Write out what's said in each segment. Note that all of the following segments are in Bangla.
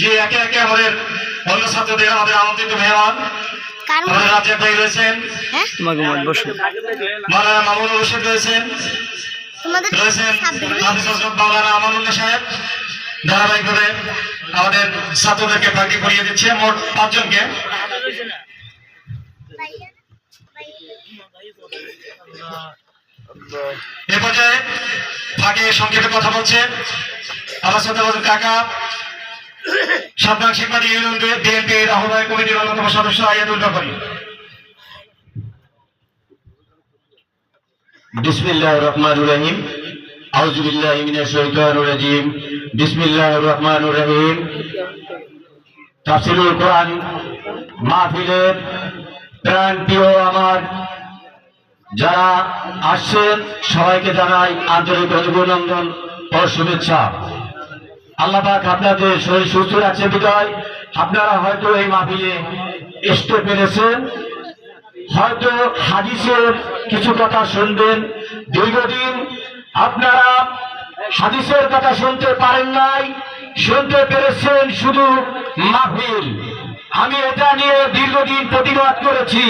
যে একে একে আমাদের অন্য ছাত্রদের আমাদের আমন্ত্রিত মেহমান আমাদের রাজ্যের ভাই রয়েছেন, মাওলানা মামুনুর রশিদ রয়েছেন, মাওলানা আমানুল্লাহ সাহেব ধারাবাহিকভাবে আমাদের ছাত্রদেরকে ভাগি করিয়ে দিচ্ছে, মোট 5 জনকে। এ পর্যায়ে ফাঁকে সংক্ষেপে কথা বলছে আমার সাথে কাকা, সাতবাগ শিববাড়ি ইউনিয়ন বিএনপির আহ্বায়ক কমিটির অন্যতম সদস্য আয়াতুল ব্যাপারী। বিসমিল্লাহির রহমানির রহিম। আউযু বিল্লাহি মিনাশ শাইতানির রাজীম। বিসমিল্লাহির রহমানির রহিম। তাফসীরুল কোরআন মাহফিলের প্রাণপ্রিয় আমার যারা আসছেন সবাইকে জানাই আন্তরিক অভিনন্দন ও শুভেচ্ছা। আল্লাহ পাক আপনাদের শরীর সুস্থ রাখছে বিদায় আপনারা হয়তো এই মাহফিলে আসতে পেরেছেন, হয়তো হাদিসের কিছু কথা শুনবেন। দীর্ঘদিন আপনারা হাদিসের কথা শুনতে পারেন নাই, শুনতে পেরেছেন শুধু মাহফিল। আমি এটা নিয়ে দীর্ঘদিন প্রতিবাদ করেছি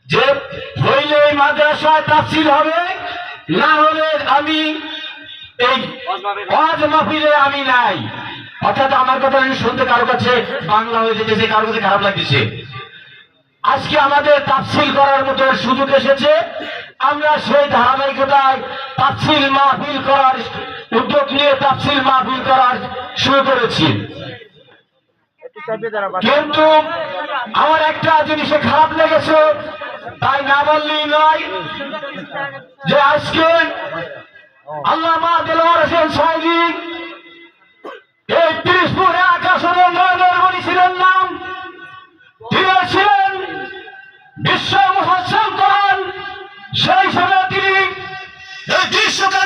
যে হইলে মাদ্রাসায় তাফসীর হবে, না হলে আমি এই ওয়াজ মাহফিলে আমি নাই। অর্থাৎ আমার কথা শুনতে কারো কাছে বাংলা হয়ে যেতেছে, কারো কাছে খারাপ লাগতেছে। আজকে আমাদের তাফসীর করার মতো সুযোগ এসেছে, আমরা সেই ধারাবাহিকতায় তাফসীর মাহফিল করার উদ্যোগ নিয়ে তাফসীর মাহফিল করার শুরু করেছি। কিন্তু আমার একটা জিনিসে খারাপ লেগেছে, তাই না বললেই নয়, যে আজকে আল্লামা দেলোয়ার হোসেন সাইদি এই পিরোজপুরে আকাশের নয়নমণি ছিলেন নাম, তিনি ছিলেন বিশ্ব মুফাসসির কোরআন। সেই সময় তিনি এই বিশ্বকে